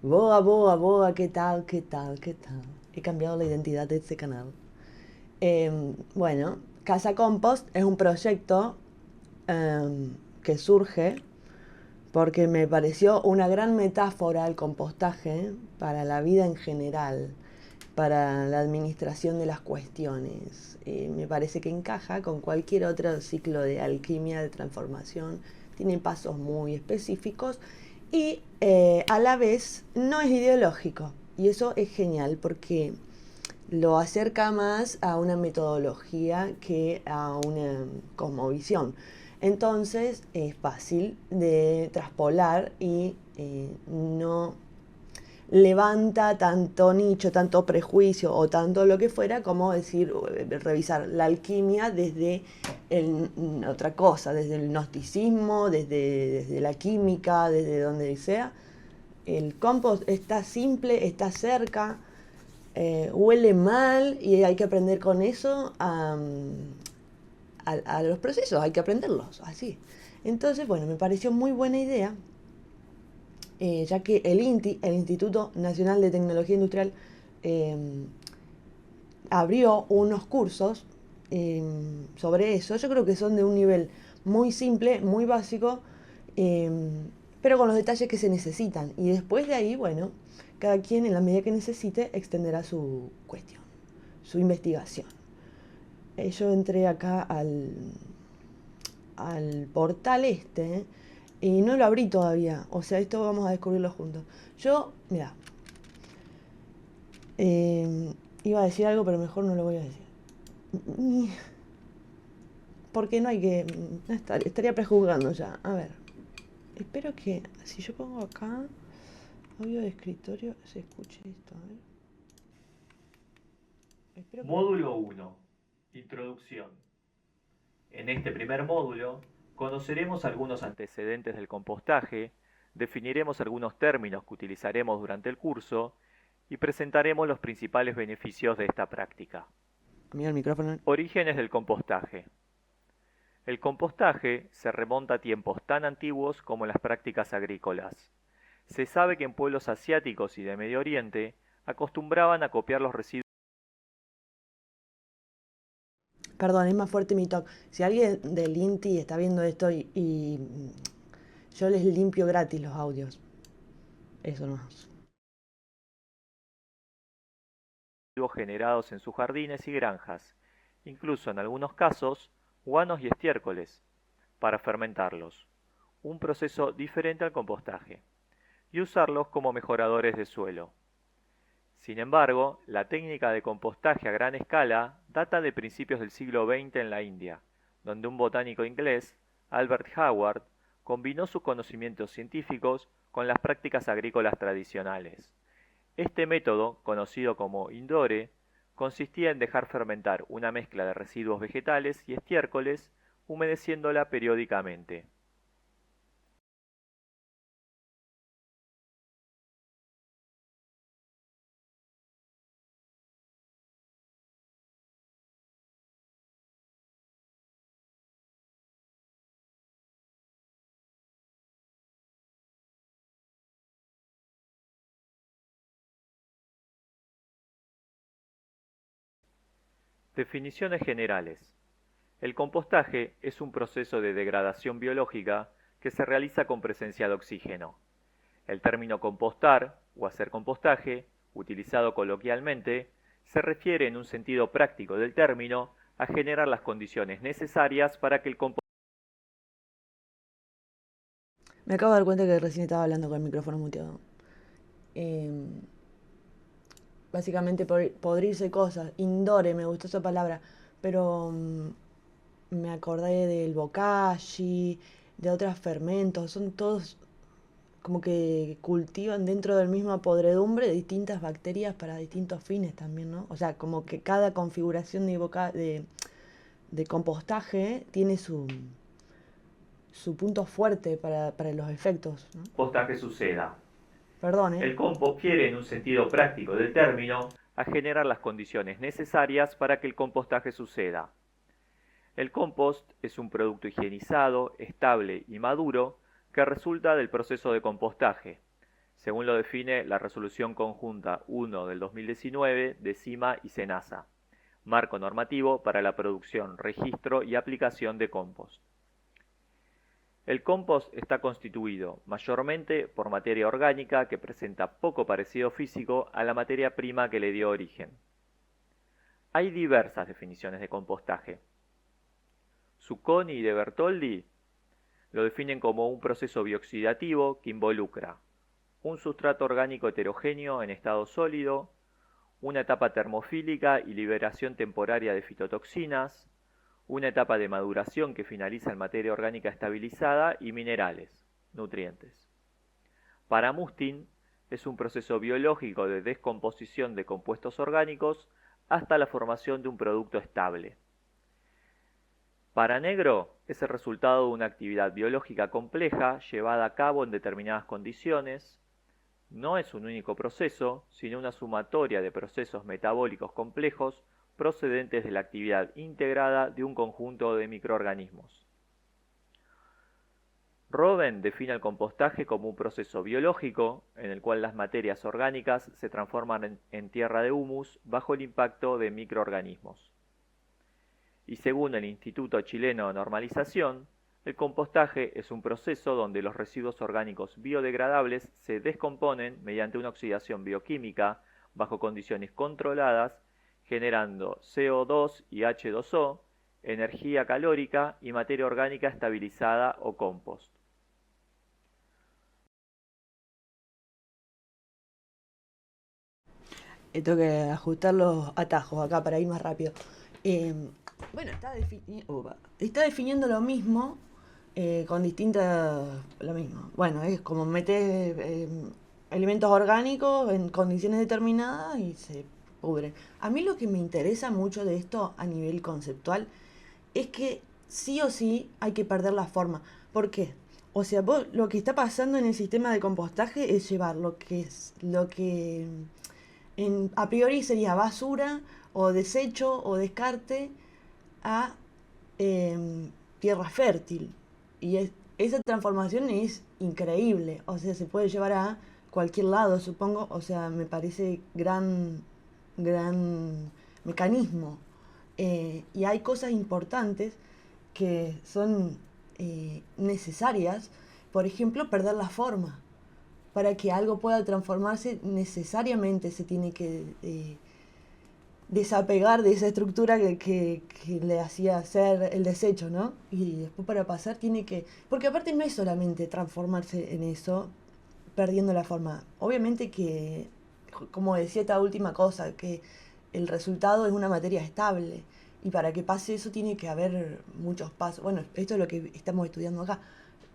Boa, boa, boa, ¿qué tal? ¿Qué tal? ¿Qué tal? He cambiado la identidad de este canal. Bueno, Casa Compost es un proyecto que surge porque me pareció una gran metáfora el compostaje para la vida en general, para la administración de las cuestiones. Me parece que encaja con cualquier otro ciclo de alquimia, de transformación. Tiene pasos muy específicos y a la vez no es ideológico. Y eso es genial porque lo acerca más a una metodología que a una cosmovisión. Entonces es fácil de traspolar y no levanta tanto nicho, tanto prejuicio o tanto lo que fuera como decir, revisar la alquimia desde otra cosa, desde el gnosticismo, desde la química, desde donde sea. El compost está simple, está cerca, huele mal y hay que aprender con eso a los procesos, hay que aprenderlos, así. Entonces, bueno, me pareció muy buena idea, ya que el INTI, el Instituto Nacional de Tecnología Industrial, eh, abrió unos cursos sobre eso. Yo creo que son de un nivel muy simple, muy básico, eh, pero con los detalles que se necesitan. Y después de ahí, bueno, cada quien en la medida que necesite extenderá su cuestión, su investigación. Yo entré acá al portal este y no lo abrí todavía. O sea, esto vamos a descubrirlo juntos. Yo, mira, iba a decir algo, pero mejor no lo voy a decir. Porque no hay que. Estaría prejuzgando ya. A ver. Espero que si yo pongo acá audio de escritorio se escuche esto. A ver. Espero que. Módulo 1. Introducción. En este primer módulo conoceremos algunos antecedentes del compostaje, definiremos algunos términos que utilizaremos durante el curso y presentaremos los principales beneficios de esta práctica. Mira el micrófono. Orígenes del compostaje. El compostaje se remonta a tiempos tan antiguos como las prácticas agrícolas. Se sabe que en pueblos asiáticos y de Medio Oriente acostumbraban a copiar los residuos. Perdón, es más fuerte mi talk. Si alguien del INTI está viendo esto y yo les limpio gratis los audios. Eso no. Generados en sus jardines y granjas, incluso en algunos casos, guanos y estiércoles, para fermentarlos, un proceso diferente al compostaje, y usarlos como mejoradores de suelo. Sin embargo, la técnica de compostaje a gran escala data de principios del siglo XX en la India, donde un botánico inglés, Albert Howard, combinó sus conocimientos científicos con las prácticas agrícolas tradicionales. Este método, conocido como indore, consistía en dejar fermentar una mezcla de residuos vegetales y estiércoles, humedeciéndola periódicamente. Definiciones generales. El compostaje es un proceso de degradación biológica que se realiza con presencia de oxígeno. El término compostar o hacer compostaje, utilizado coloquialmente, se refiere en un sentido práctico del término a generar las condiciones necesarias para que el compostaje. Me acabo de dar cuenta que recién estaba hablando con el micrófono muteado. Eh, Básicamente podrirse cosas. Indore, me gustó esa palabra. Pero me acordé del bokashi, de otros fermentos. Son todos como que cultivan dentro del misma podredumbre distintas bacterias para distintos fines también, ¿no? O sea, como que cada configuración de compostaje tiene su punto fuerte para los efectos, ¿no? Compostaje suceda. Perdón, ¿eh? El compost refiere en un sentido práctico del término a generar las condiciones necesarias para que el compostaje suceda. El compost es un producto higienizado, estable y maduro que resulta del proceso de compostaje. según lo define la Resolución Conjunta 1 del 2019 de CIMA y SENASA, marco normativo para la producción, registro y aplicación de compost. El compost está constituido mayormente por materia orgánica que presenta poco parecido físico a la materia prima que le dio origen. Hay diversas definiciones de compostaje. Zucconi y de Bertoldi lo definen como un proceso bioxidativo que involucra un sustrato orgánico heterogéneo en estado sólido, una etapa termofílica y liberación temporaria de fitotoxinas, una etapa de maduración que finaliza en materia orgánica estabilizada y minerales, nutrientes. Para Mustin, es un proceso biológico de descomposición de compuestos orgánicos hasta la formación de un producto estable. Para Negro, es el resultado de una actividad biológica compleja llevada a cabo en determinadas condiciones. No es un único proceso, sino una sumatoria de procesos metabólicos complejos procedentes de la actividad integrada de un conjunto de microorganismos. Robben define el compostaje como un proceso biológico en el cual las materias orgánicas se transforman en tierra de humus bajo el impacto de microorganismos. Y según el Instituto Chileno de Normalización, el compostaje es un proceso donde los residuos orgánicos biodegradables se descomponen mediante una oxidación bioquímica bajo condiciones controladas, generando CO2 y H2O, energía calórica y materia orgánica estabilizada o compost. Tengo que ajustar los atajos acá para ir más rápido. Eh, bueno, está definiendo lo mismo con distintas... Lo mismo. Bueno, es como meter elementos orgánicos en condiciones determinadas y se pudren. A mí lo que me interesa mucho de esto a nivel conceptual es que sí o sí hay que perder la forma. ¿Por qué? O sea, lo que está pasando en el sistema de compostaje es llevar lo que a priori sería basura o desecho o descarte a tierra fértil. Y esa transformación es increíble. O sea, se puede llevar a cualquier lado, supongo. O sea, me parece gran mecanismo. Y hay cosas importantes que son necesarias. Por ejemplo, perder la forma. Para que algo pueda transformarse, necesariamente se tiene que desapegar de esa estructura que le hacía ser el desecho, ¿no? Y después para pasar tiene que... Porque aparte no es solamente transformarse en eso, perdiendo la forma. Obviamente que, como decía esta última cosa, que el resultado es una materia estable. Y para que pase eso tiene que haber muchos pasos. Bueno, esto es lo que estamos estudiando acá.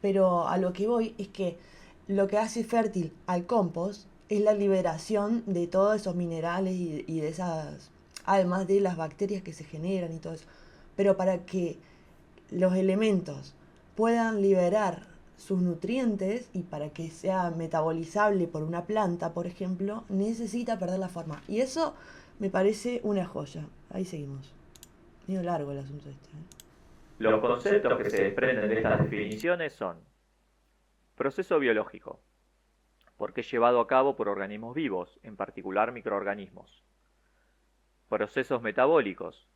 Pero a lo que voy es que lo que hace fértil al compost es la liberación de todos esos minerales y de esas, además de las bacterias que se generan y todo eso. Pero para que los elementos puedan liberar sus nutrientes y para que sea metabolizable por una planta, por ejemplo, necesita perder la forma. Y eso me parece una joya. Ahí seguimos. Medio largo el asunto este, Los conceptos que se desprenden de estas definiciones son: proceso biológico, porque es llevado a cabo por organismos vivos, en particular microorganismos. Procesos metabólicos,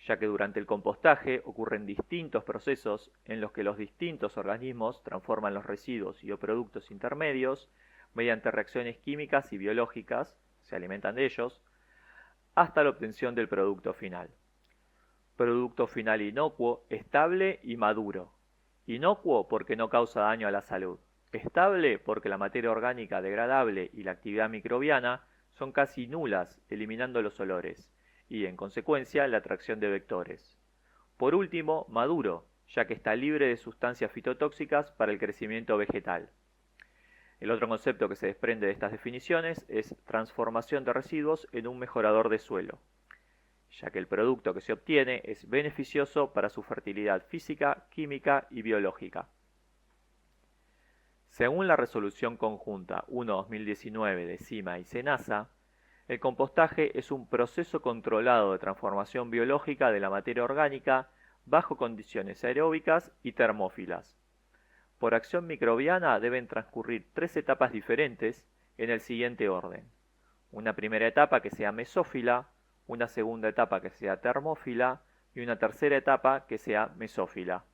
ya que durante el compostaje ocurren distintos procesos en los que los distintos organismos transforman los residuos y o productos intermedios mediante reacciones químicas y biológicas, se alimentan de ellos, hasta la obtención del producto final. Producto final inocuo, estable y maduro. Inocuo porque no causa daño a la salud. Estable porque la materia orgánica degradable y la actividad microbiana son casi nulas, eliminando los olores, y en consecuencia la atracción de vectores. Por último, maduro, ya que está libre de sustancias fitotóxicas para el crecimiento vegetal. El otro concepto que se desprende de estas definiciones es transformación de residuos en un mejorador de suelo, ya que el producto que se obtiene es beneficioso para su fertilidad física, química y biológica. Según la Resolución Conjunta 1/2019 de CIMA y SENASA, el compostaje es un proceso controlado de transformación biológica de la materia orgánica bajo condiciones aeróbicas y termófilas. Por acción microbiana deben transcurrir 3 etapas diferentes en el siguiente orden. Una primera etapa que sea mesófila, una segunda etapa que sea termófila y una tercera etapa que sea mesófila.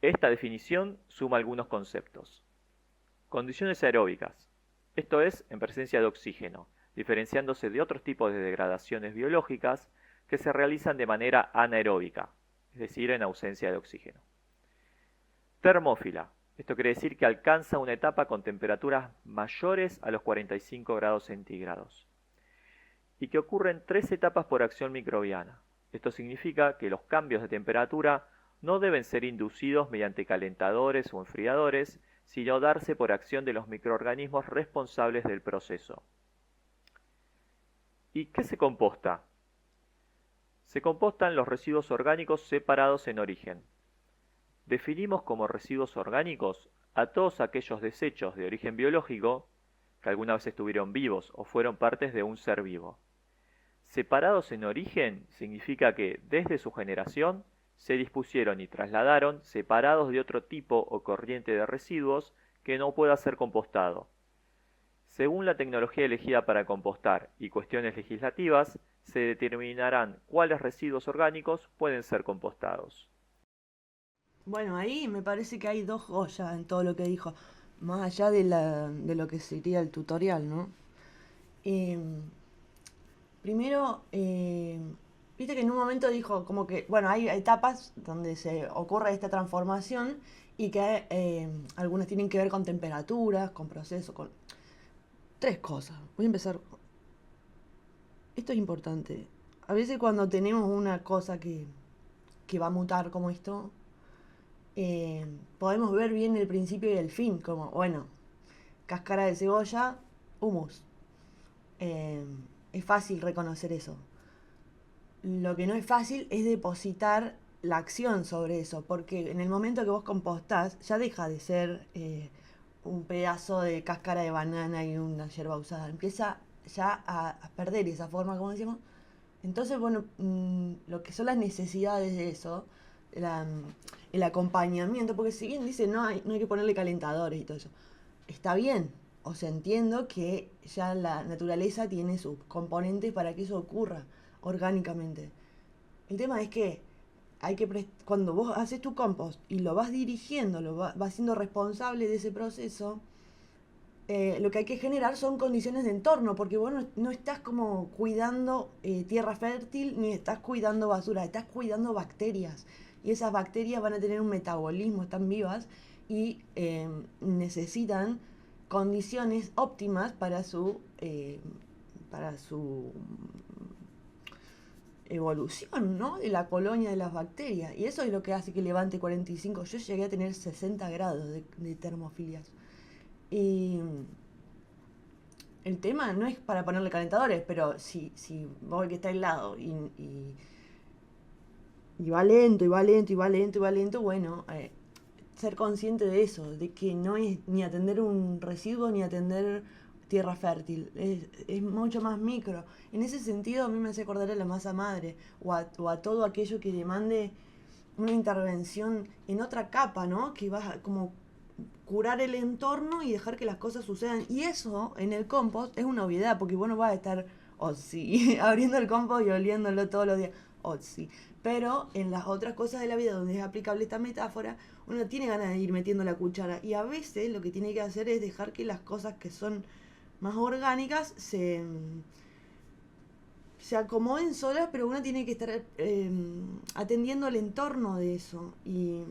Esta definición suma algunos conceptos. Condiciones aeróbicas. Esto es en presencia de oxígeno, diferenciándose de otros tipos de degradaciones biológicas que se realizan de manera anaeróbica, es decir, en ausencia de oxígeno. Termófila. Esto quiere decir que alcanza una etapa con temperaturas mayores a los 45 grados centígrados y que ocurren 3 etapas por acción microbiana. Esto significa que los cambios de temperatura no deben ser inducidos mediante calentadores o enfriadores, sino darse por acción de los microorganismos responsables del proceso. ¿Y qué se composta? Se compostan los residuos orgánicos separados en origen. Definimos como residuos orgánicos a todos aquellos desechos de origen biológico que alguna vez estuvieron vivos o fueron partes de un ser vivo. Separados en origen significa que desde su generación se dispusieron y trasladaron separados de otro tipo o corriente de residuos que no pueda ser compostado. Según la tecnología elegida para compostar y cuestiones legislativas, se determinarán cuáles residuos orgánicos pueden ser compostados. Bueno, ahí me parece que hay dos joyas en todo lo que dijo, más allá de lo que sería el tutorial, ¿no? Primero, viste que en un momento dijo como que, bueno, hay etapas donde se ocurre esta transformación y que algunas tienen que ver con temperaturas, con procesos, con tres cosas. Voy a empezar. Esto es importante. A veces cuando tenemos una cosa que va a mutar como esto, podemos ver bien el principio y el fin, como, bueno, cáscara de cebolla, humus. Es fácil reconocer eso. Lo que no es fácil es depositar la acción sobre eso, porque en el momento que vos compostás, ya deja de ser un pedazo de cáscara de banana y una yerba usada. Empieza ya a perder esa forma, como decíamos. Entonces, bueno, lo que son las necesidades de eso, el acompañamiento, porque si bien dice no hay que ponerle calentadores y todo eso, está bien. O sea, entiendo que ya la naturaleza tiene sus componentes para que eso ocurra orgánicamente. El tema es que cuando vos haces tu compost y lo vas dirigiendo, vas siendo responsable de ese proceso, lo que hay que generar son condiciones de entorno, porque vos no estás como cuidando tierra fértil ni estás cuidando basura, estás cuidando bacterias. Y esas bacterias van a tener un metabolismo, están vivas y necesitan condiciones óptimas para su evolución, ¿no? De la colonia de las bacterias. Y eso es lo que hace que levante 45. Yo llegué a tener 60 grados de termofilias. Y el tema no es para ponerle calentadores, pero si vos el que está al lado y va lento, y va lento, y va lento, y va lento, bueno, ser consciente de eso, de que no es ni atender un residuo ni atender tierra fértil, es mucho más micro. En ese sentido a mí me hace acordar a la masa madre o a todo aquello que demande una intervención en otra capa, ¿no? Que va a como curar el entorno y dejar que las cosas sucedan. Y eso en el compost es una obviedad, porque vos no vas a estar, abriendo el compost y oliéndolo todos los días, sí. Pero en las otras cosas de la vida donde es aplicable esta metáfora, uno tiene ganas de ir metiendo la cuchara. Y a veces lo que tiene que hacer es dejar que las cosas que son más orgánicas se acomoden solas, pero uno tiene que estar atendiendo el entorno de eso. Y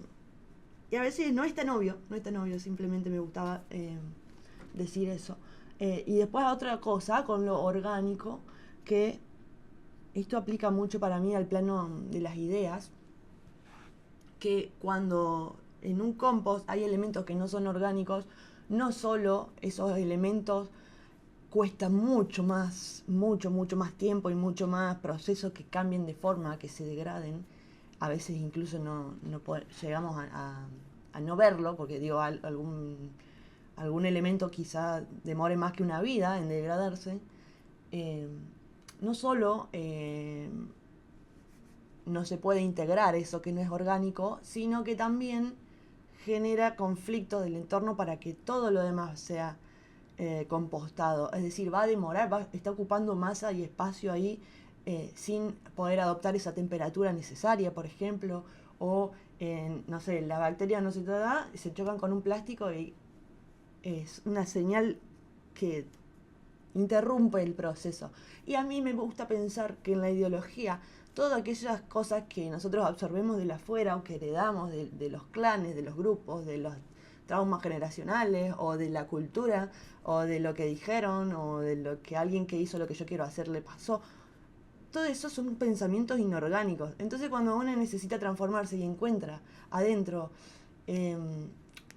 a veces no es tan obvio, simplemente me gustaba decir eso. Y después otra cosa con lo orgánico, que esto aplica mucho para mí al plano de las ideas, que cuando en un compost hay elementos que no son orgánicos, no solo esos elementos cuesta mucho más tiempo y mucho más procesos que cambien de forma, que se degraden. A veces incluso llegamos a no verlo, porque digo, algún elemento quizá demore más que una vida en degradarse. No solo no se puede integrar eso que no es orgánico, sino que también genera conflicto del entorno para que todo lo demás sea compostado. Es decir, va a demorar, está ocupando masa y espacio ahí sin poder adoptar esa temperatura necesaria, por ejemplo, o no sé, la bacteria no se te da, se chocan con un plástico y es una señal que interrumpe el proceso. Y a mí me gusta pensar que en la ideología, todas aquellas cosas que nosotros absorbemos de la afuera o que heredamos de los clanes, de los grupos, de los traumas generacionales o de la cultura o de lo que dijeron o de lo que alguien que hizo lo que yo quiero hacer le pasó, todo eso son pensamientos inorgánicos. Entonces cuando uno necesita transformarse y encuentra adentro eh,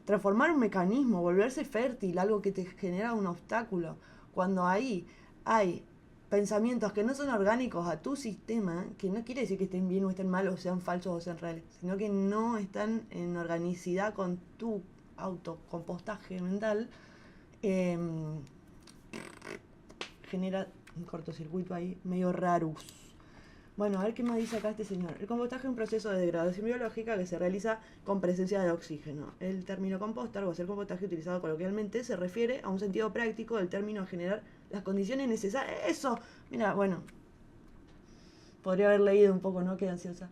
transformar un mecanismo, volverse fértil, algo que te genera un obstáculo, cuando ahí hay pensamientos que no son orgánicos a tu sistema, que no quiere decir que estén bien o estén mal o sean falsos o sean reales, sino que no están en organicidad con tu autocompostaje mental, eh, genera un cortocircuito ahí medio rarus. Bueno, a ver qué más dice acá este señor. El compostaje es un proceso de degradación biológica que se realiza con presencia de oxígeno. El término compostar o hacer compostaje utilizado coloquialmente se refiere a un sentido práctico del término a generar las condiciones necesarias. Eso, mira, bueno, podría haber leído un poco, ¿no? Qué ansiosa.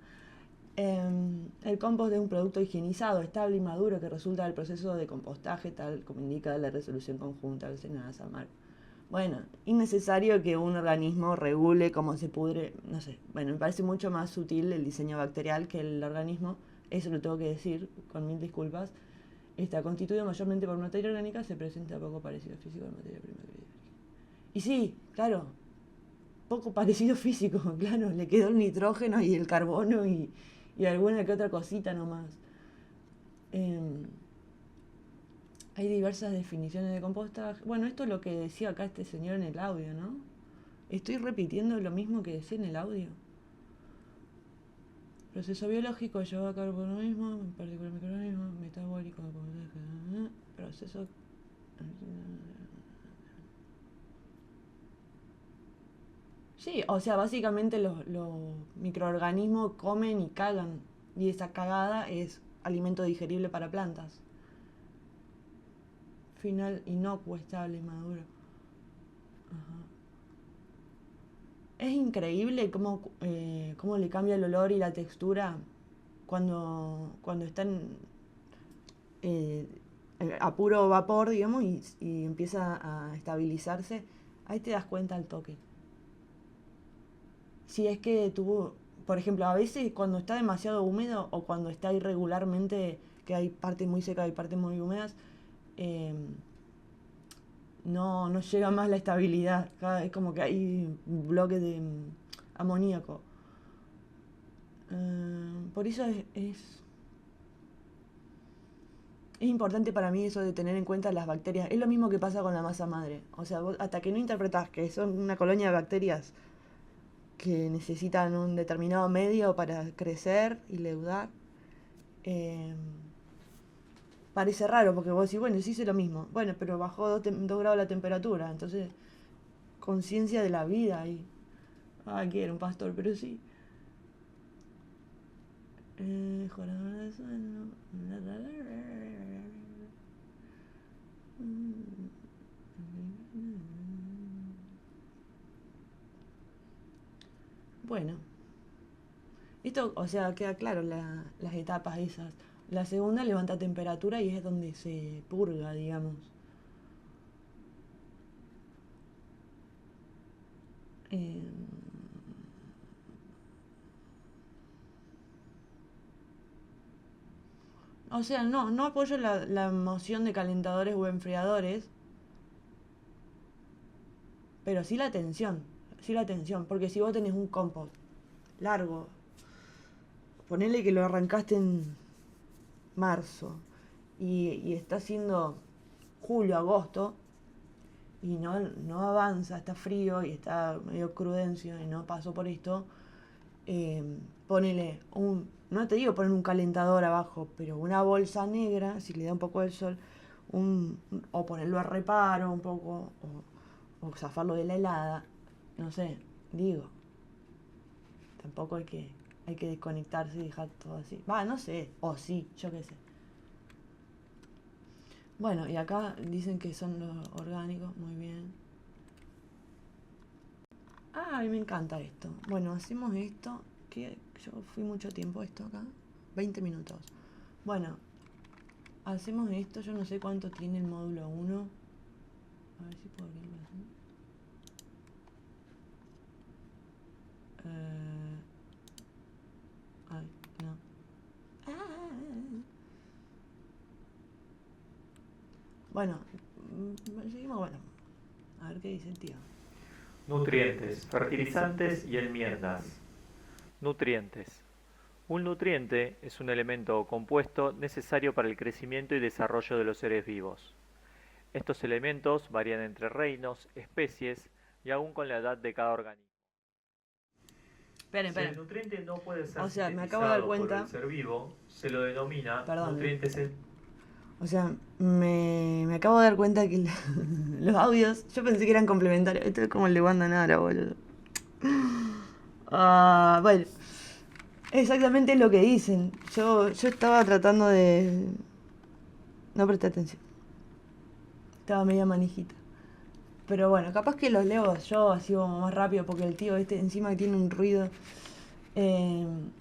El compost es un producto higienizado, estable y maduro que resulta del proceso de compostaje, tal como indica la resolución conjunta del Senado de San Marcos. Bueno, innecesario que un organismo regule cómo se pudre, no sé. Bueno, me parece mucho más sutil el diseño bacterial que el organismo. Eso lo tengo que decir, con mil disculpas. Está constituido mayormente por materia orgánica, se presenta poco parecido físico a la materia prima que vive. Y sí, claro, poco parecido físico, claro, le quedó el nitrógeno y el carbono y alguna que otra cosita nomás. Eh, Hay diversas definiciones de compostaje. Bueno, esto es lo que decía acá este señor en el audio, ¿no? Estoy repitiendo lo mismo que decía en el audio. Proceso biológico lleva a cabo por lo mismo, en particular microorganismo, metabólico, proceso. Sí, o sea, básicamente los microorganismos comen y cagan. Y esa cagada es alimento digerible para plantas. Final inocuo, estable y maduro. Ajá. Es increíble cómo le cambia el olor y la textura cuando están eh, a puro vapor, digamos, y empieza a estabilizarse. Ahí te das cuenta al toque. Si es que tuvo, por ejemplo, a veces cuando está demasiado húmedo o cuando está irregularmente, que hay partes muy secas y partes muy húmedas, eh, no llega más la estabilidad. Es como que hay un bloque de amoníaco. Por eso es importante para mí eso de tener en cuenta las bacterias. Es lo mismo que pasa con la masa madre. O sea, vos, hasta que no interpretás que son una colonia de bacterias que necesitan un determinado medio para crecer y leudar, eh, parece raro porque vos decís, bueno, sí hice lo mismo. Bueno, pero bajó 2 grados la temperatura. Entonces, conciencia de la vida ahí. Ay, que era un pastor, pero sí. Jorador de sueño. Bueno, esto, o sea, queda claro las etapas esas. La segunda levanta temperatura y es donde se purga, digamos. Eh, o sea, no apoyo la moción de calentadores o enfriadores, pero sí la tensión, porque si vos tenés un compost largo, ponele que lo arrancaste en marzo y está siendo julio, agosto, y no avanza, está frío y está medio crudencio y no pasó por esto, ponele no te digo poner un calentador abajo, pero una bolsa negra, si le da un poco del sol, o ponerlo a reparo un poco, o zafarlo de la helada, no sé, digo, tampoco hay que desconectarse y dejar todo así. Va, no sé, o sí, yo qué sé. Bueno, y acá dicen que son los orgánicos, muy bien. Ay, me encanta esto. Bueno, hacemos esto, que yo fui mucho tiempo esto acá, 20 minutos. Bueno, hacemos esto, yo no sé cuánto tiene el módulo 1. A ver si puedo abrirlo así. Ay, no. Bueno, seguimos, bueno. A ver qué dice el tío. Nutrientes, fertilizantes y enmiendas. Nutrientes. Un nutriente es un elemento o compuesto necesario para el crecimiento y desarrollo de los seres vivos. Estos elementos varían entre reinos, especies y aún con la edad de cada organismo. Esperen, Si el esperen. nutriente no puede ser O sea, me acabo de dar sintetizado por cuenta. el ser vivo, se lo denomina Perdón. nutrientes. O sea, me acabo de dar cuenta que los audios, yo pensé que eran complementarios. Esto es como el de Wanda Nara, boludo. Bueno, exactamente lo que dicen. Yo estaba tratando de... No presté atención. Estaba media manijita. Pero bueno, capaz que los leo yo así como más rápido porque el tío este encima que tiene un ruido. Bien.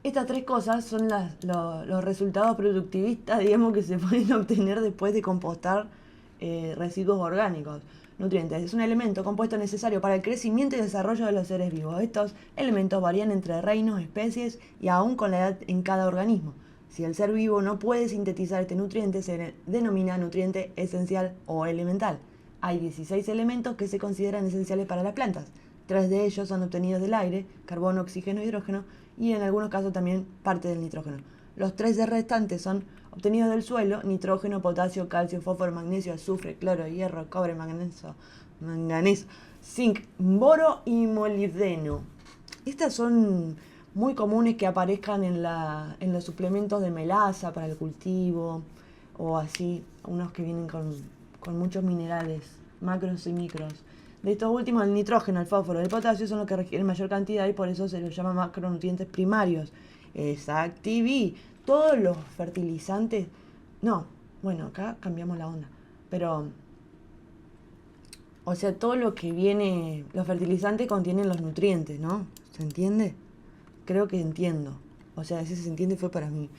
Estas tres cosas son los resultados productivistas, digamos, que se pueden obtener después de compostar residuos orgánicos. Nutrientes. Es un elemento compuesto necesario para el crecimiento y desarrollo de los seres vivos. Estos elementos varían entre reinos, especies y aún con la edad en cada organismo. Si el ser vivo no puede sintetizar este nutriente, se denomina nutriente esencial o elemental. Hay 16 elementos que se consideran esenciales para las plantas. 3 de ellos son obtenidos del aire, carbono, oxígeno, hidrógeno, y en algunos casos también parte del nitrógeno. Los 3 restantes son obtenidos del suelo: nitrógeno, potasio, calcio, fósforo, magnesio, azufre, cloro, hierro, cobre, manganeso, zinc, boro y molibdeno. Estas son muy comunes que aparezcan en los suplementos de melaza para el cultivo, o así, unos que vienen con muchos minerales, macros y micros. De estos últimos, el nitrógeno, el fósforo y el potasio son los que requieren mayor cantidad y por eso se los llama macronutrientes primarios. Exactiví. Todos los fertilizantes... No, bueno, acá cambiamos la onda. Pero... O sea, todo lo que viene... Los fertilizantes contienen los nutrientes, ¿no? ¿Se entiende? Creo que entiendo. O sea, si se entiende fue para mí.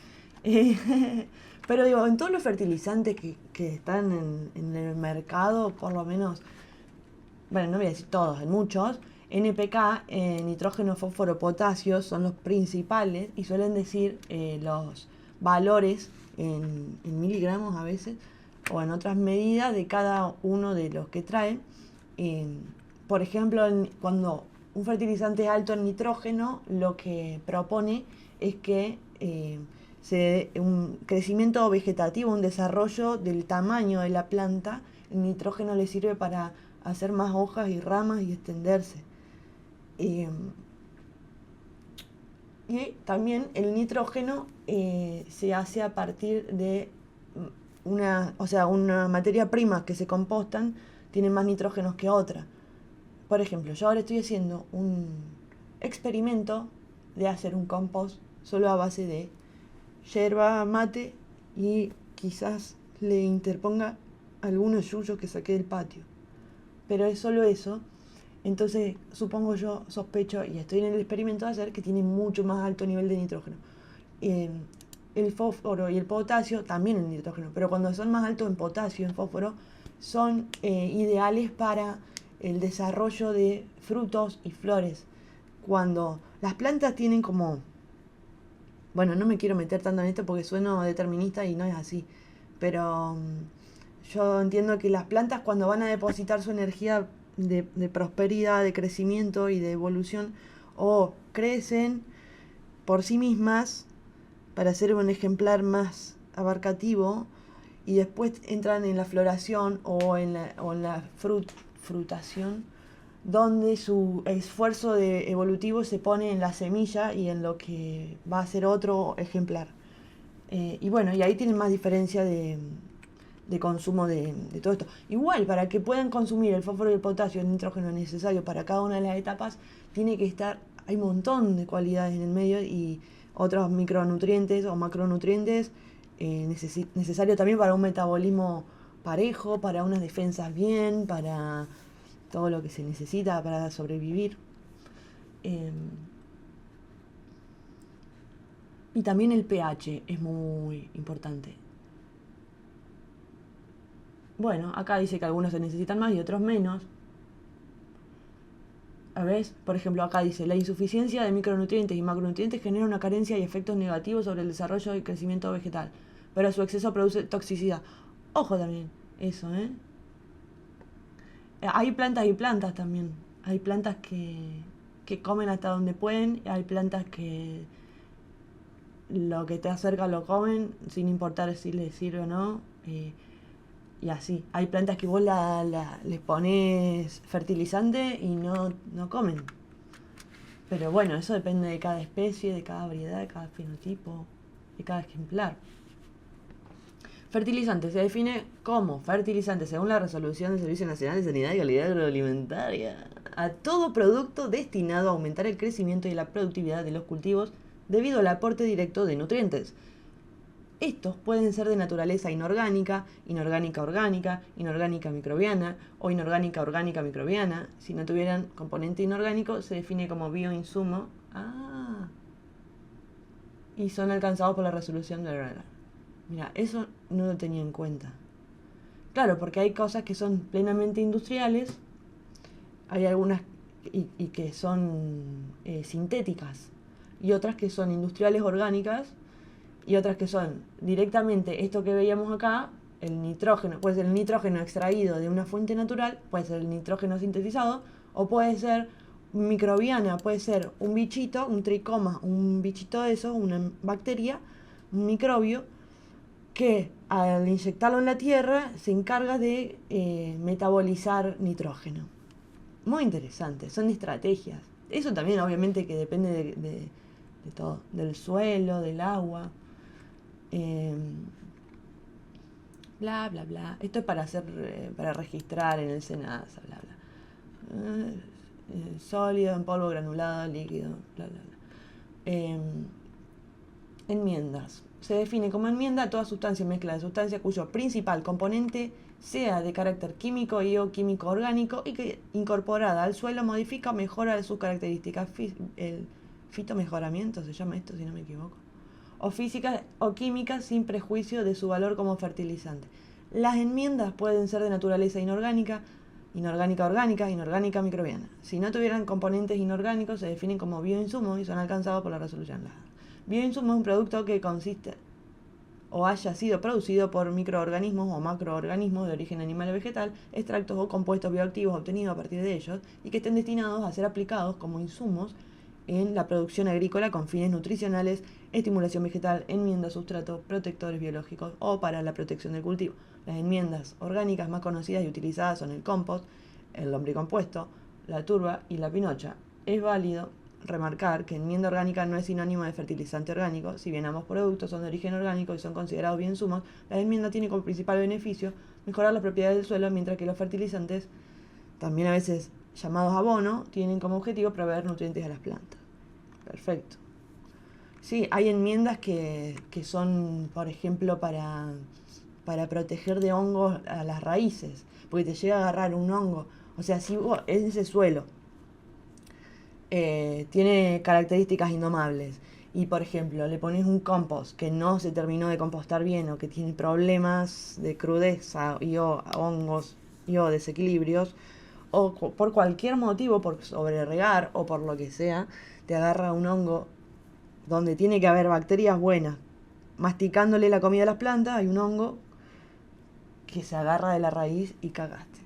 Pero digo, en todos los fertilizantes que están en el mercado, por lo menos... Bueno, no voy a decir todos, en muchos, NPK, nitrógeno, fósforo, potasio son los principales y suelen decir los valores en miligramos a veces o en otras medidas de cada uno de los que traen. Por ejemplo, cuando un fertilizante es alto en nitrógeno, lo que propone es que se dé un crecimiento vegetativo, un desarrollo del tamaño de la planta. El nitrógeno le sirve para hacer más hojas y ramas y extenderse. Y también el nitrógeno se hace a partir de una materia prima que se compostan, tiene más nitrógenos que otra. Por ejemplo, yo ahora estoy haciendo un experimento de hacer un compost solo a base de yerba mate y quizás le interponga algunos yuyos que saqué del patio. Pero es solo eso. Entonces, supongo yo, sospecho, y estoy en el experimento de hacer, que tiene mucho más alto nivel de nitrógeno. El fósforo y el potasio también en nitrógeno, pero cuando son más altos en potasio y en fósforo, son ideales para el desarrollo de frutos y flores. Cuando las plantas tienen como... Bueno, no me quiero meter tanto en esto porque sueno determinista y no es así, pero... Yo entiendo que las plantas, cuando van a depositar su energía de prosperidad, de crecimiento y de evolución, o crecen por sí mismas para ser un ejemplar más abarcativo y después entran en la floración o en la frutación, donde su esfuerzo evolutivo se pone en la semilla y en lo que va a ser otro ejemplar. Y bueno, y ahí tienen más diferencia de consumo de todo esto. Igual, para que puedan consumir el fósforo y el potasio, el nitrógeno necesario para cada una de las etapas, tiene que estar, hay un montón de cualidades en el medio y otros micronutrientes o macronutrientes necesarios también para un metabolismo parejo, para unas defensas bien, para todo lo que se necesita para sobrevivir. Y también el pH es muy importante. Bueno, acá dice que algunos se necesitan más y otros menos. A ver, por ejemplo, acá dice, la insuficiencia de micronutrientes y macronutrientes genera una carencia y efectos negativos sobre el desarrollo y crecimiento vegetal, pero su exceso produce toxicidad. Ojo también, eso, Hay plantas y plantas también. Hay plantas que comen hasta donde pueden, hay plantas que lo que te acerca lo comen, sin importar si les sirve o no. Y así, hay plantas que vos les pones fertilizante y no comen. Pero bueno, eso depende de cada especie, de cada variedad, de cada fenotipo, de cada ejemplar. Fertilizante se define como fertilizante según la resolución del Servicio Nacional de Sanidad y Calidad Agroalimentaria a todo producto destinado a aumentar el crecimiento y la productividad de los cultivos debido al aporte directo de nutrientes. Estos pueden ser de naturaleza inorgánica, inorgánica orgánica, inorgánica microbiana o inorgánica orgánica microbiana. Si no tuvieran componente inorgánico, se define como bioinsumo. Y son alcanzados por la resolución de la... Mira, eso no lo tenía en cuenta. Claro, porque hay cosas que son plenamente industriales, hay algunas y que son sintéticas, y otras que son industriales orgánicas, y otras que son directamente esto que veíamos acá, el nitrógeno, puede ser el nitrógeno extraído de una fuente natural, puede ser el nitrógeno sintetizado, o puede ser microbiana, puede ser un bichito, un tricoma, un bichito de eso, una bacteria, un microbio, que al inyectarlo en la tierra se encarga de metabolizar nitrógeno. Muy interesante, son estrategias. Eso también obviamente que depende de todo, del suelo, del agua. Bla, bla, bla. Esto es para hacer, para registrar en el SENASA, bla, bla. Sólido, en polvo, granulado, líquido, bla, bla, bla. Enmiendas. Se define como enmienda toda sustancia o mezcla de sustancia cuyo principal componente sea de carácter químico y o químico orgánico y que incorporada al suelo modifica o mejora sus características. El fitomejoramiento se llama esto, si no me equivoco. O físicas o químicas sin prejuicio de su valor como fertilizante. Las enmiendas pueden ser de naturaleza inorgánica, inorgánica orgánica, inorgánica microbiana. Si no tuvieran componentes inorgánicos, se definen como bioinsumos y son alcanzados por la resolución. Bioinsumo es un producto que consiste o haya sido producido por microorganismos o macroorganismos de origen animal o vegetal, extractos o compuestos bioactivos obtenidos a partir de ellos y que estén destinados a ser aplicados como insumos en la producción agrícola con fines nutricionales, estimulación vegetal, enmiendas, sustrato, protectores biológicos o para la protección del cultivo. Las enmiendas orgánicas más conocidas y utilizadas son el compost, el lombricompuesto, la turba y la pinocha. Es válido remarcar que enmienda orgánica no es sinónimo de fertilizante orgánico. Si bien ambos productos son de origen orgánico y son considerados bioinsumos, la enmienda tiene como principal beneficio mejorar las propiedades del suelo, mientras que los fertilizantes, también a veces llamados abono, tienen como objetivo proveer nutrientes a las plantas. Perfecto. Sí, hay enmiendas que son, por ejemplo, para proteger de hongos a las raíces, porque te llega a agarrar un hongo. O sea, si vos, ese suelo tiene características indomables y, por ejemplo, le pones un compost que no se terminó de compostar bien o que tiene problemas de crudeza y o hongos y o desequilibrios, o por cualquier motivo, por sobreregar o por lo que sea, te agarra un hongo donde tiene que haber bacterias buenas. Masticándole la comida a las plantas, hay un hongo que se agarra de la raíz y cagaste.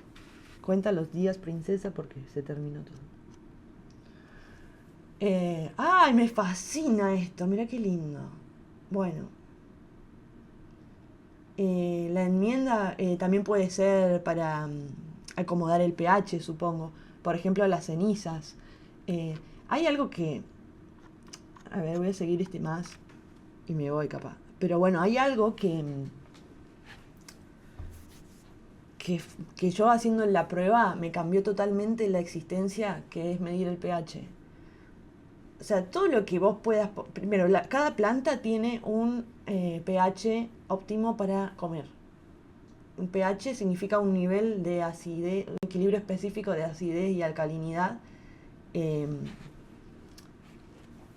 Cuenta los días, princesa, porque se terminó todo. ¡Ay, me fascina esto! Mirá qué lindo. Bueno. La enmienda también puede ser para acomodar el pH, supongo. Por ejemplo, las cenizas. Hay algo que... A ver, voy a seguir este más y me voy capaz. Pero bueno, hay algo que yo haciendo la prueba me cambió totalmente la existencia, que es medir el pH. O sea, todo lo que vos puedas... Primero, cada planta tiene un pH óptimo para comer. Un pH significa un nivel de acidez, un equilibrio específico de acidez y alcalinidad eh,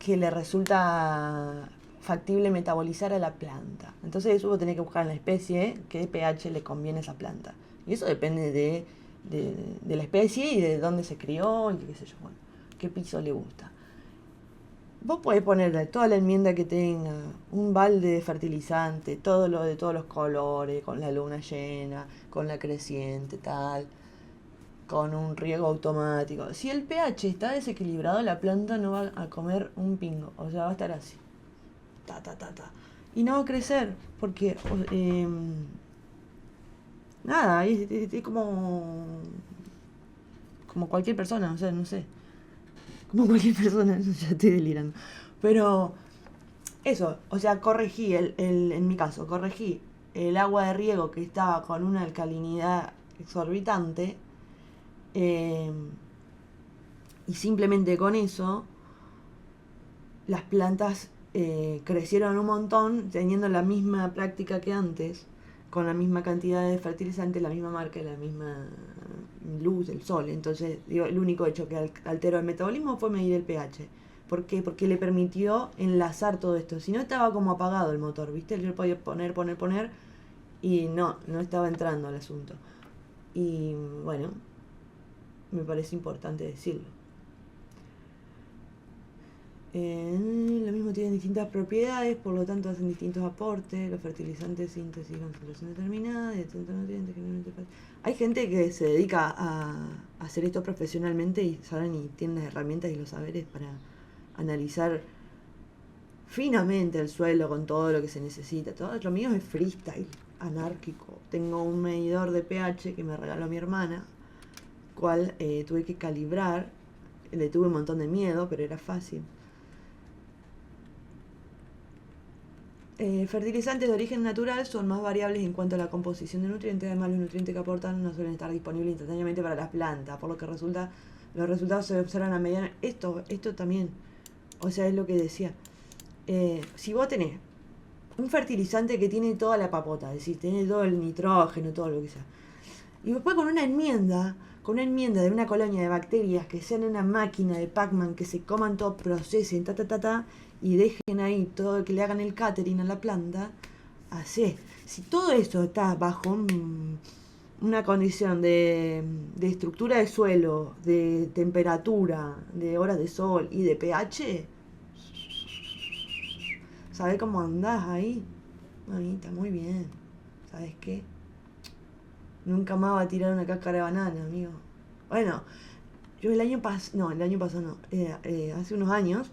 que le resulta factible metabolizar a la planta. Entonces eso vos tenés que buscar en la especie qué pH le conviene a esa planta. Y eso depende de la especie y de dónde se crió y qué sé yo, bueno, qué piso le gusta. Vos podés ponerle toda la enmienda que tenga, un balde de fertilizante, todo lo de todos los colores, con la luna llena, con la creciente, tal, con un riego automático. Si el pH está desequilibrado, la planta no va a comer un pingo, o sea, va a estar así, ta, ta, ta, ta. Y no va a crecer, porque, nada, es como cualquier persona, o sea, no sé, como cualquier persona, ya estoy delirando. Pero eso, o sea, corregí, en mi caso, corregí el agua de riego que estaba con una alcalinidad exorbitante eh, y simplemente con eso las plantas crecieron un montón teniendo la misma práctica que antes, con la misma cantidad de fertilizante, la misma marca, la misma luz del sol. Entonces, digo, el único hecho que alteró el metabolismo fue medir el pH. ¿Por qué? Porque le permitió enlazar todo esto. Si no, estaba como apagado el motor, ¿viste? Yo podía poner y no estaba entrando al asunto. Y bueno, me parece importante decirlo. Lo mismo tienen distintas propiedades, por lo tanto hacen distintos aportes, los fertilizantes, síntesis y concentración determinada, de distintos nutrientes generalmente. Hay gente que se dedica a hacer esto profesionalmente y saben y tienen las herramientas y los saberes para analizar finamente el suelo con todo lo que se necesita. Todo lo mío es freestyle, anárquico. Tengo un medidor de pH que me regaló mi hermana, cual tuve que calibrar. Le tuve un montón de miedo, pero era fácil. Fertilizantes de origen natural son más variables en cuanto a la composición de nutrientes, además los nutrientes que aportan no suelen estar disponibles instantáneamente para las plantas, por lo que los resultados se observan a mediano. Esto también, o sea, es lo que decía. Si vos tenés un fertilizante que tiene toda la papota, es decir, tiene todo el nitrógeno, todo lo que sea, y después con una enmienda de una colonia de bacterias que sean una máquina de Pac-Man, que se coman todo, procesen, y dejen ahí todo, que le hagan el catering a la planta, así. Si todo eso está bajo una condición de estructura de suelo, de temperatura, de horas de sol y de pH, ¿sabes cómo andás ahí? Mamita, muy bien. ¿Sabes qué? Nunca más va a tirar una cáscara de banana, amigo. Bueno, yo el año pasado, no, hace unos años,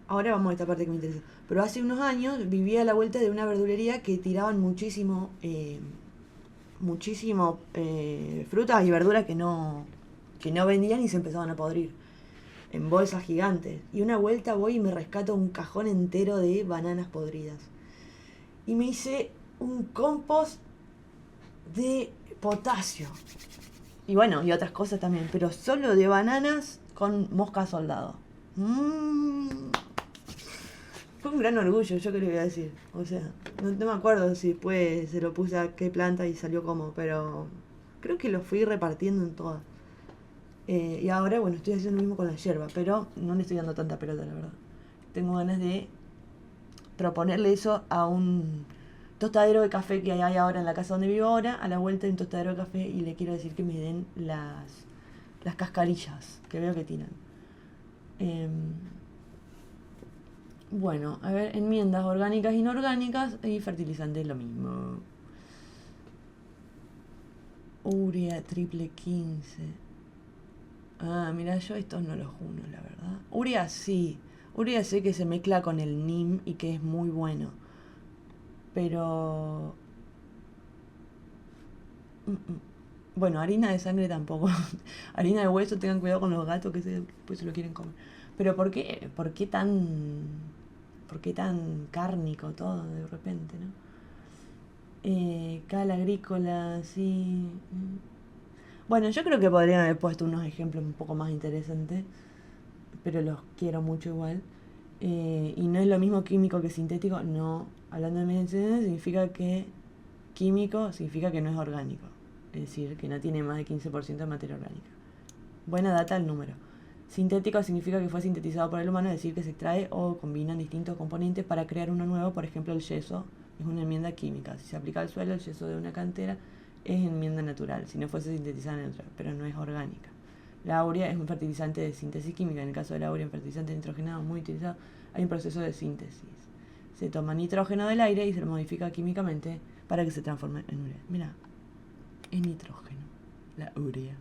ahora vamos a esta parte que me interesa, pero hace unos años vivía a la vuelta de una verdulería que tiraban muchísimo frutas y verduras que no vendían y se empezaban a podrir en bolsas gigantes. Y una vuelta voy y me rescato un cajón entero de bananas podridas. Y me hice un compost de potasio. Y bueno, y otras cosas también, pero solo de bananas con mosca soldado. Fue un gran orgullo, yo creo que voy a decir. O sea, no me acuerdo si después se lo puse a qué planta y salió como, pero creo que lo fui repartiendo en todas. Y ahora, bueno, estoy haciendo lo mismo con la yerba, pero no le estoy dando tanta pelota, la verdad. Tengo ganas de proponerle eso a un tostadero de café que hay ahora en la casa donde vivo ahora, a la vuelta de un tostadero de café, y le quiero decir que me den las cascarillas que veo que tiran. Bueno, a ver, enmiendas orgánicas, inorgánicas y fertilizantes, lo mismo. Urea triple 15. Ah, mira, yo estos no los uno, la verdad. Urea sí. Urea sé que se mezcla con el NIM y que es muy bueno. Pero... Bueno, harina de sangre tampoco. Harina de hueso, tengan cuidado con los gatos que después se lo quieren comer. Pero ¿por qué tan cárnico todo de repente, no? Cal agrícola, sí. Bueno, yo creo que podrían haber puesto unos ejemplos un poco más interesantes. pero los quiero mucho igual. Y no es lo mismo químico que sintético, no. Hablando de medicina significa que químico significa que no es orgánico, es decir, que no tiene más de 15% de materia orgánica. Buena data el número. Sintético significa que fue sintetizado por el humano, es decir, que se extrae o combinan distintos componentes para crear uno nuevo. Por ejemplo, el yeso es una enmienda química. Si se aplica al suelo, el yeso de una cantera es enmienda natural, si no fuese sintetizada neutral, pero no es orgánica. La aurea es un fertilizante de síntesis química. En el caso de la aurea, un fertilizante nitrogenado muy utilizado, hay un proceso de síntesis. Se toma nitrógeno del aire y se lo modifica químicamente para que se transforme en urea. Mira, es nitrógeno, la urea.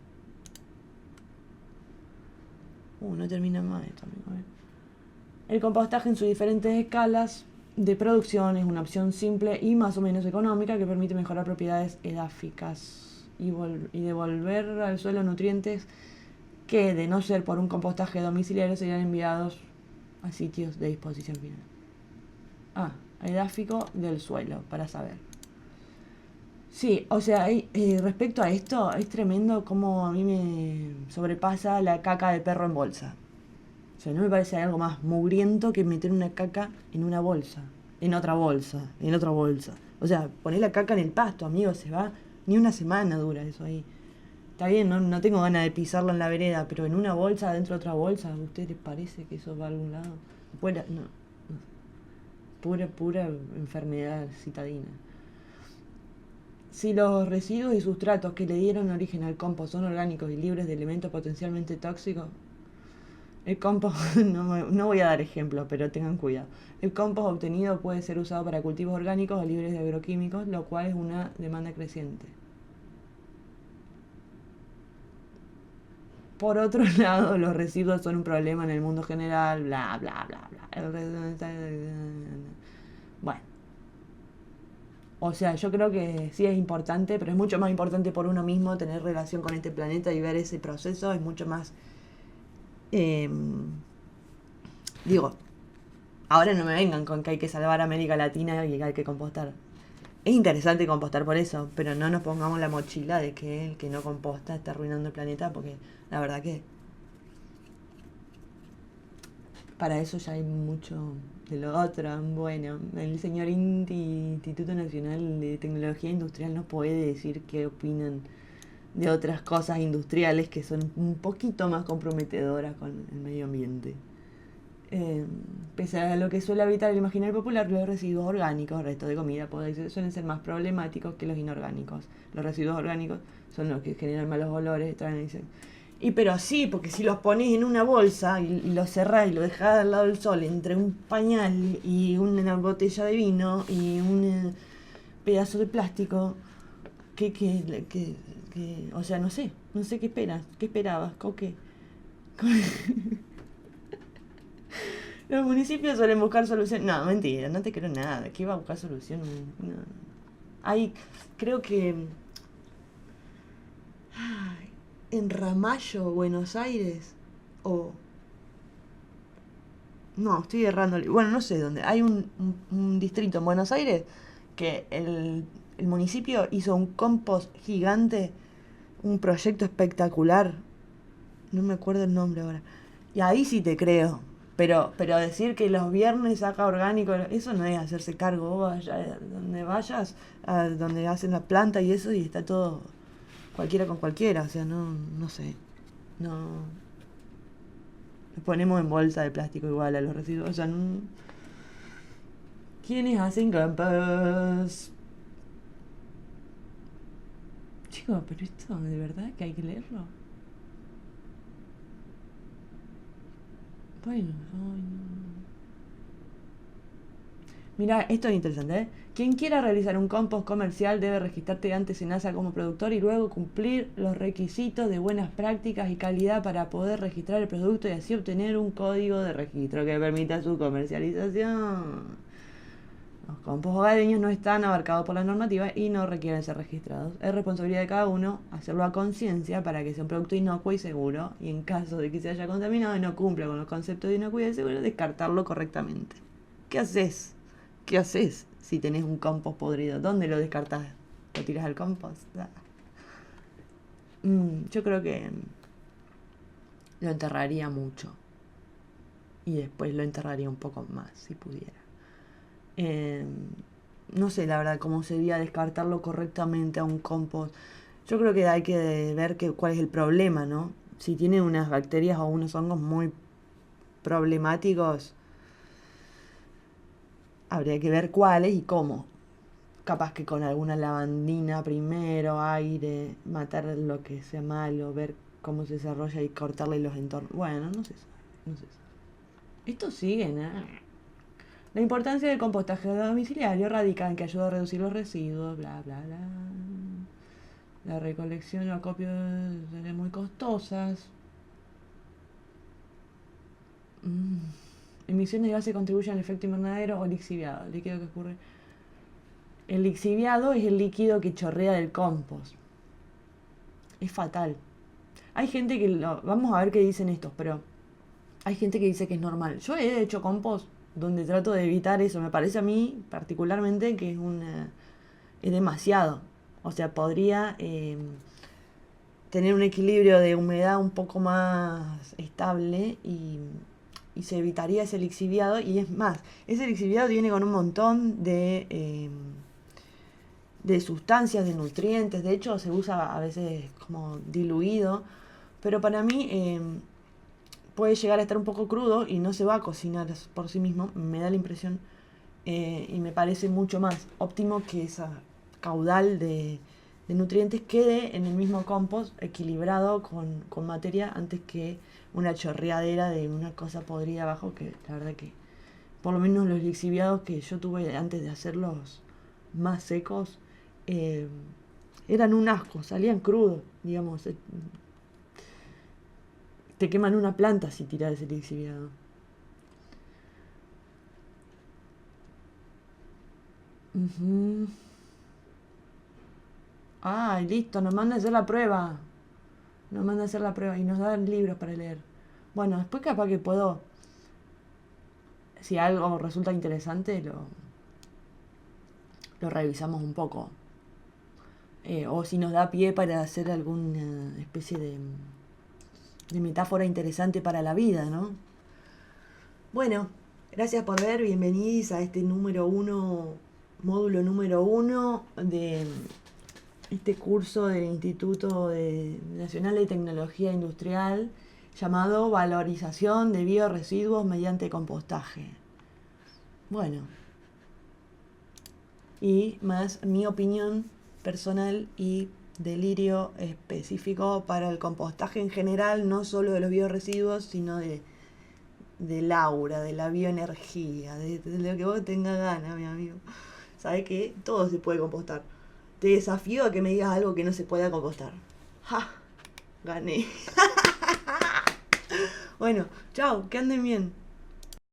No termina más esto, amigo. El compostaje en sus diferentes escalas de producción es una opción simple y más o menos económica que permite mejorar propiedades edáficas y devolver al suelo nutrientes que, de no ser por un compostaje domiciliario, serían enviados a sitios de disposición final. Edáfico del suelo, para saber. Sí, o sea, respecto a esto, es tremendo cómo a mí me sobrepasa la caca de perro en bolsa. O sea, no me parece algo más mugriento que meter una caca en una bolsa, en otra bolsa, en otra bolsa. O sea, poner la caca en el pasto, amigo, se va, ni una semana dura eso ahí. Está bien, no tengo ganas de pisarla en la vereda, pero en una bolsa, dentro de otra bolsa, ¿a ustedes les parece que eso va a algún lado? No. Pura enfermedad citadina. Si los residuos y sustratos que le dieron origen al compost son orgánicos y libres de elementos potencialmente tóxicos, el compost, no voy a dar ejemplos, pero tengan cuidado. El compost obtenido puede ser usado para cultivos orgánicos o libres de agroquímicos, lo cual es una demanda creciente. Por otro lado, los residuos son un problema en el mundo general, bla, bla, bla, bla. Bueno. O sea, yo creo que sí es importante, pero es mucho más importante por uno mismo tener relación con este planeta y ver ese proceso. Es mucho más... digo, ahora no me vengan con que hay que salvar a América Latina y que hay que compostar. Es interesante compostar por eso, pero no nos pongamos la mochila de que el que no composta está arruinando el planeta, porque la verdad que para eso ya hay mucho de lo otro. Bueno, el señor Instituto Nacional de Tecnología Industrial nos puede decir qué opinan de otras cosas industriales que son un poquito más comprometedoras con el medio ambiente. Pese a lo que suele habitar el imaginario popular, los residuos orgánicos, restos de comida, suelen ser más problemáticos que los inorgánicos. Los residuos orgánicos son los que generan malos olores, pero sí, porque si los pones en una bolsa y los cerrás y lo dejás al lado del sol entre un pañal y una botella de vino y un pedazo de plástico, o sea, no sé qué esperabas, ¿qué? Los municipios suelen buscar soluciones. No, mentira, no te creo nada. ¿Qué va a buscar solución? No. Creo que en Ramallo, Buenos Aires, no, estoy errando. Bueno, no sé dónde. Hay un distrito en Buenos Aires que el municipio hizo un compost gigante, un proyecto espectacular. No me acuerdo el nombre ahora. Y ahí sí te creo. Pero decir que los viernes saca orgánico, eso no es hacerse cargo. Vos vayas donde vayas, a donde hacen la planta y eso, y está todo cualquiera con cualquiera. O sea, no sé. No. Los ponemos en bolsa de plástico igual a los residuos. O sea, no. ¿Quiénes hacen compost? Chicos, pero esto, ¿de verdad que hay que leerlo? Bueno, ay, no. Mira, esto es interesante, ¿eh? Quien quiera realizar un compost comercial debe registrarte antes en ASA como productor y luego cumplir los requisitos de buenas prácticas y calidad para poder registrar el producto y así obtener un código de registro que permita su comercialización. Los compost hogareños no están abarcados por la normativa y no requieren ser registrados. Es responsabilidad de cada uno hacerlo a conciencia para que sea un producto inocuo y seguro, y en caso de que se haya contaminado y no cumpla con los conceptos de inocuidad y seguro, descartarlo correctamente. ¿Qué haces? ¿Qué haces si tenés un compost podrido? ¿Dónde lo descartás? ¿Lo tiras al compost? Yo creo que lo enterraría mucho. y después lo enterraría un poco más, si pudiera. No sé, la verdad, cómo sería descartarlo correctamente a un compost. Yo creo que hay que ver cuál es el problema, ¿no? Si tiene unas bacterias o unos hongos muy problemáticos, habría que ver cuáles y cómo. Capaz que con alguna lavandina primero, aire, matar lo que sea malo, ver cómo se desarrolla y cortarle los entornos. Bueno, no se sabe, no se sabe. Esto sigue, ¿no? La importancia del compostaje domiciliario radica en que ayuda a reducir los residuos, bla, bla, bla. La recolección y acopio son muy costosas. Emisiones de gases contribuyen al efecto invernadero o lixiviado, líquido que ocurre. El lixiviado es el líquido que chorrea del compost. Es fatal. Hay gente que vamos a ver qué dicen estos, pero hay gente que dice que es normal. Yo he hecho compost donde trato de evitar eso. Me parece a mí particularmente que es demasiado. O sea, podría tener un equilibrio de humedad un poco más estable y se evitaría ese lixiviado. Y es más, ese lixiviado viene con un montón de sustancias, de nutrientes. De hecho, se usa a veces como diluido. Pero para mí puede llegar a estar un poco crudo y no se va a cocinar por sí mismo. Me da la impresión. Y me parece mucho más óptimo que esa caudal de nutrientes quede en el mismo compost equilibrado con materia antes que una chorreadera de una cosa podrida abajo, que la verdad que por lo menos los lixiviados que yo tuve antes de hacerlos más secos eran un asco, salían crudos, digamos. Te queman una planta si tiras ese lixiviado. Ay, listo, nos manda a hacer la prueba. Nos manda a hacer la prueba y nos dan libros para leer. Bueno, después capaz que puedo, si algo resulta interesante, lo revisamos un poco. O si nos da pie para hacer alguna especie de metáfora interesante para la vida, ¿no? Bueno, gracias por ver, bienvenidos a este módulo número 1 de este curso del Instituto Nacional de Tecnología Industrial llamado Valorización de Bioresiduos mediante Compostaje. Bueno, y más mi opinión personal y delirio específico para el compostaje en general, no solo de los bioresiduos, sino del aura, de la bioenergía, de lo que vos tengas ganas, mi amigo. ¿Sabes qué? Todo se puede compostar. Te desafío a que me digas algo que no se pueda compostar. ¡Ja! Gané. Bueno, chao, que anden bien.